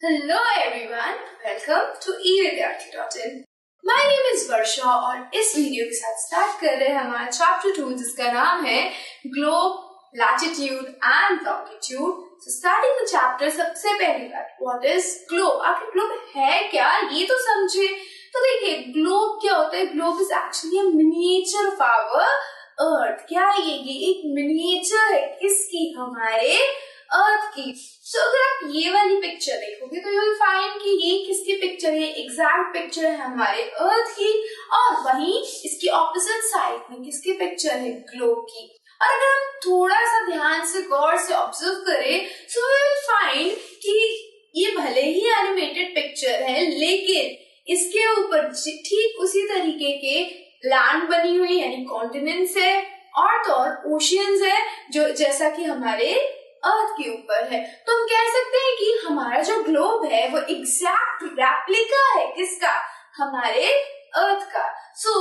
Hello everyone, welcome to evidyarthi.in. My name is Varsha और इस video के साथ स्टार्ट कर रहे हैं हमारा चैप्टर 2 जिसका नाम है globe, latitude and longitude. So starting the chapter, सबसे पहली बात, what is globe? आखिर ग्लोब है क्या, ये तो समझे. तो देखिए ग्लोब क्या होता है. Globe is actually a miniature of our अर्थ. क्या ये एक मिनिएचर है किसकी, हमारे अर्थ की. तो अगर आप ये वाली पिक्चर देखोगे तो यू विल फाइंड कि ये किसकी पिक्चर है. एग्जैक्ट पिक्चर है हमारे अर्थ की, और वहीं इसकी ऑपोजिट साइड में किसकी पिक्चर है, ग्लोब की. और अगर हम थोड़ा सा ध्यान से गौर से ऑब्जर्व करें सो वी विल फाइंड कि ये भले ही एनिमेटेड पिक्चर है लेकिन इसके ऊपर ठीक उसी तरीके के लैंड बनी हुई यानी कॉन्टिनेंट्स है और तो और ओशियंस है जो जैसा कि हमारे अर्थ के ऊपर है. तो हम कह सकते हैं कि हमारा जो ग्लोब है वो एग्जैक्ट रेप्लिका है किसका, हमारे अर्थ का. So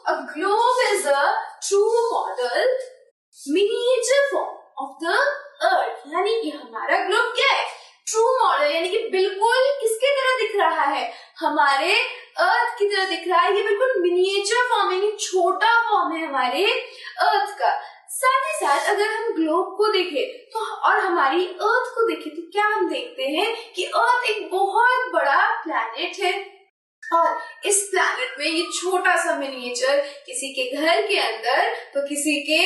a globe is a true model miniature form of the earth. यानी कि हमारा ग्लोब क्या है, ट्रू मॉडल, यानी कि बिल्कुल किसके तरह दिख रहा है, हमारे अर्थ की तरह दिख रहा है. ये बिल्कुल मिनिएचर फॉर्म यानी छोटा फॉर्म है हमारे अर्थ का. साथ ही साथ अगर हम ग्लोब को देखें तो और हमारी अर्थ को देखें तो क्या हम देखते हैं कि अर्थ एक बहुत बड़ा प्लैनेट है और इस प्लैनेट में ये छोटा सा मिनिएचर किसी के घर के अंदर तो किसी के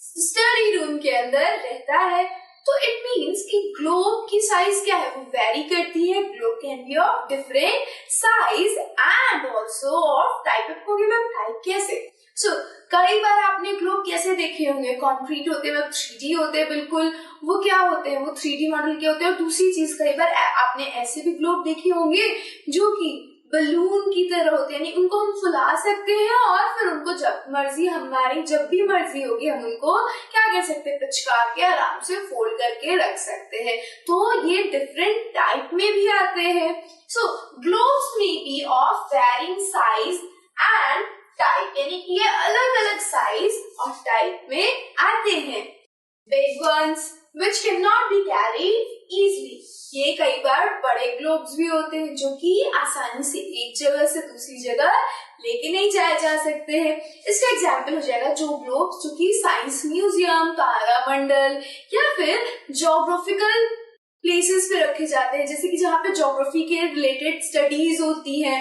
स्टडी रूम के अंदर रहता है. तो इट मीन्स कि ग्लोब की साइज क्या है, वो वेरी करती है. Globe can be of different size and also of type. आपको टाइप कैसे, सो कई बार आपने ग्लोब कैसे देखे होंगे, कॉन्क्रीट होते हैं, 3D होते हैं बिल्कुल, वो क्या होते हैं, वो 3D मॉडल के होते हैं. और दूसरी चीज कई बार आपने ऐसे भी ग्लोब देखे होंगे जो कि बलून की तरह होते हैं, यानी उनको हम फुला सकते हैं और फिर उनको जब मर्जी हमारी जब भी मर्जी होगी हम उनको क्या कर सकते हैं, पिचका के आराम से फोल्ड करके रख सकते हैं. तो ये डिफरेंट टाइप में भी आते हैं. सो ग्लोब्स में be of varying size and type, यानी कि ये अलग अलग साइज और टाइप में आते हैं. Big ones which cannot be carried easily. ये कई बार बड़े ग्लोब्स भी होते हैं जो कि आसानी से एक जगह से दूसरी जगह लेके नहीं जाए जा सकते हैं. इसका एग्जाम्पल हो जाएगा जो ग्लोब्स जो कि साइंस म्यूजियम, तारामंडल या फिर ज्योग्राफिकल प्लेसेस पे रखे जाते हैं, जैसे कि जहाँ पे ज्योग्राफी के रिलेटेड स्टडीज होती हैं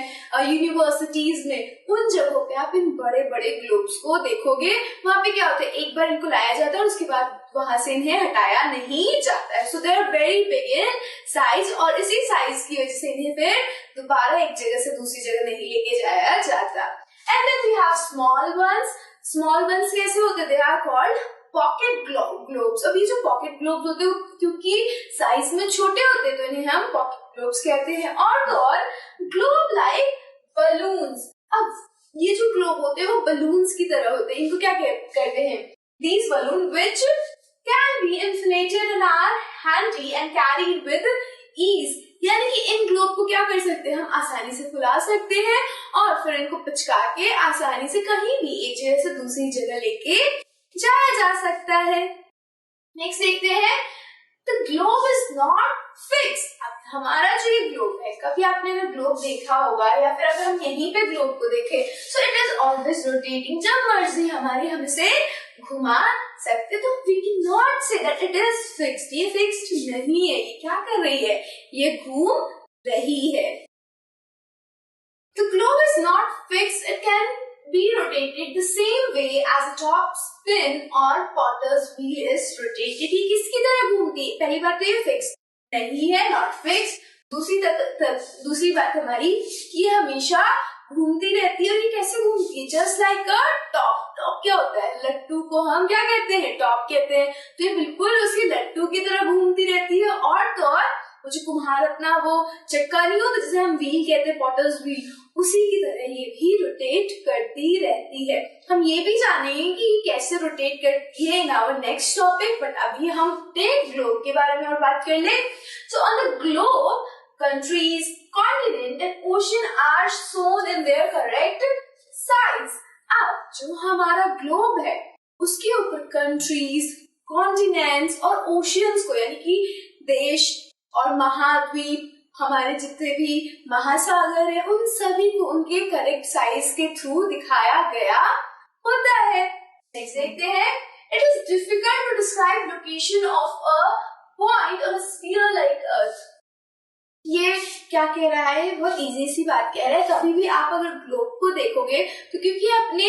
यूनिवर्सिटीज में. उन जगहों पे आप इन बड़े बड़े ग्लोब्स को देखोगे. वहां पे क्या होता है, एक बार इनको लाया जाता है और उसके बाद वहां से इन्हें हटाया नहीं जाता है. So they are very big in size और इसी साइज की वजह से इन्हें फिर दोबारा एक जगह से दूसरी जगह नहीं लेके जाया जाता. And then we have small ones. Small ones कैसे होते, they are called pocket globes. अब ये जो पॉकेट ग्लोब्स होते हैं क्योंकि साइज में छोटे होते हैं तो इन्हें हम पॉकेट ग्लोब्स कहते हैं. और ग्लोब लाइक बलून्स. अब ये जो ग्लोब होते हैं वो बलून्स की तरह होते हैं. इनको क्या कहते हैं, these balloons which can be inflated and are handy and carried with ease. यानी कि इन ग्लोब को क्या कर सकते हैं, हम आसानी से फुला सकते हैं और फिर इनको पिचका के आसानी से कहीं भी एक जगह से दूसरी जगह लेके जाया जा सकता है. नेक्स्ट देखते हैं, the globe is not fix. अब हमारा जो ये ग्लोब है, कभी आपने अगर ग्लोब देखा होगा या फिर अगर हम यहीं पे ग्लोब को देखें so it is always rotating. जब मर्जी हमारी हम इसे घुमा सकते. तो we can not say that it is fixed. ये फिक्स्ड नहीं है, ये क्या कर रही है, ये घूम रही है. The globe is not fixed. It can be rotated the same way as a top spin or potter's wheel is rotated. ये किसकी तरह घूमती है, पहली बात तो ये फिक्स नहीं है, नॉट फिक्स. दूसरी बात हमारी ये हमेशा घूमती रहती है. और ये कैसे घूमती है, जस्ट लाइक अ टॉप. टॉप क्या होता है, लट्टू को हम क्या कहते हैं, टॉप कहते हैं. तो ये बिल्कुल उसी लट्टू की तरह घूमती रहती है. और तो और वो जो कुम्हार अपना वो चक्का नहीं होता जिसे हम व्हील कहते हैं, पॉटर्स व्हील, उसी की तरह ये भी रोटेट करती रहती है. हम ये भी जानेंगे कि ये कैसे रोटेट करती है in our next topic. But अभी हम ग्लोब के बारे में और बात कर ले. So on the globe countries, continent and ocean are shown in their correct size. अब जो हमारा ग्लोब है उसके ऊपर कंट्रीज, कॉन्टिनेंट्स और ओशियंस को यानी कि देश और महाद्वीप हमारे जितने भी महासागर है उन सभी को उनके करेक्ट साइज के थ्रू दिखाया गया होता है। नेक्स्ट देखते हैं, it is difficult to describe location of a point on a sphere like earth. ये क्या कह रहा है, बहुत इजी सी बात कह रहा है। कभी भी आप अगर ग्लोब को देखोगे तो क्योंकि अपने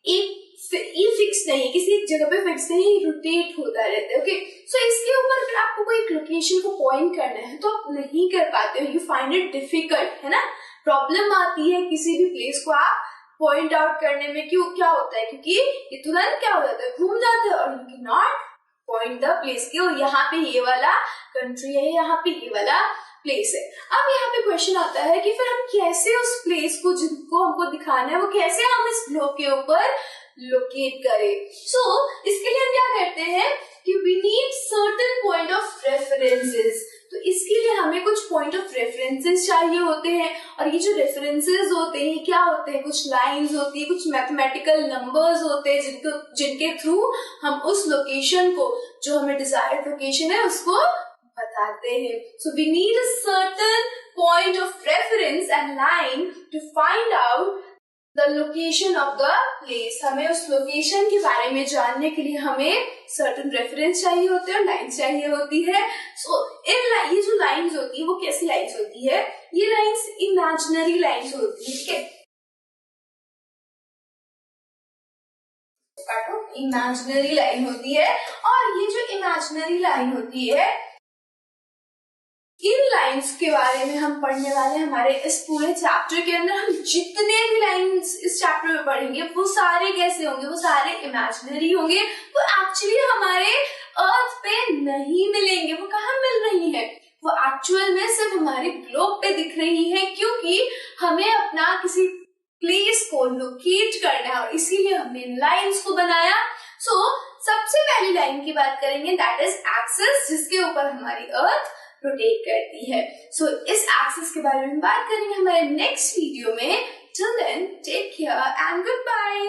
एक फिक्स नहीं, किसी एक जगह पे फिक्स नहीं, रोटेट होता रहता है। ओके, सो इसके ऊपर अगर आपको कोई एक लोकेशन को पॉइंट करना है तो आप नहीं कर पाते हो, यू फाइंड इट डिफिकल्ट, है ना। प्रॉब्लम आती है किसी भी प्लेस को आप पॉइंट आउट करने में। क्यों, क्या होता है, क्योंकि ये तुरंत क्या हो जाता है, घूम जाता है और you can not point the place की, और यहाँ पे ये वाला कंट्री है, यहाँ पे ये वाला प्लेस है। अब यहाँ पे क्वेश्चन आता है कि फिर हम कैसे उस प्लेस को जिनको हमको दिखाना है वो कैसे हम इस ग्लोब के ऊपर लोकेट करें। सो इसके लिए हम क्या करते हैं कि we need certain point of references. तो इसके लिए हमें कुछ पॉइंट ऑफ रेफरेंसेस चाहिए होते हैं, और ये जो रेफरेंसेस होते हैं क्या होते हैं, कुछ लाइंस होती है, कुछ मैथमेटिकल नंबर्स होते हैं जिनके थ्रू हम उस लोकेशन को, जो हमें डिजायर्ड लोकेशन है, उसको बताते हैं। So we need a certain point of reference and line to find out the location of the place. हमें उस लोकेशन के बारे में जानने के लिए हमें सर्टेन रेफरेंस चाहिए होते हैं और लाइन चाहिए होती है। सो ये जो लाइंस होती है वो कैसी लाइंस होती है, ये लाइंस इमेजिनरी लाइंस होती है, ठीक है। इमेजिनरी लाइन होती है, और ये जो इमेजिनरी लाइन होती है, इन लाइंस के बारे में हम पढ़ने वाले हैं हमारे इस पूरे चैप्टर के अंदर। हम जितने भी लाइंस इस चैप्टर में पढ़ेंगे वो सारे कैसे होंगे, वो सारे इमेजिनरी होंगे, वो एक्चुअली हमारे अर्थ पे नहीं मिलेंगे। वो कहाँ मिल रही है, वो एक्चुअल में सिर्फ हमारे ग्लोब पे दिख रही है, क्योंकि हमें अपना किसी प्लेस को लोकेट करना है और इसीलिए हमने लाइंस को बनाया। सो सबसे पहली लाइन की बात करेंगे, दैट इज एक्सिस, जिसके ऊपर हमारी अर्थ रोटेट करती है। सो इस एक्सिस के बारे में बात करेंगे हमारे नेक्स्ट वीडियो में। Till then take care and good bye.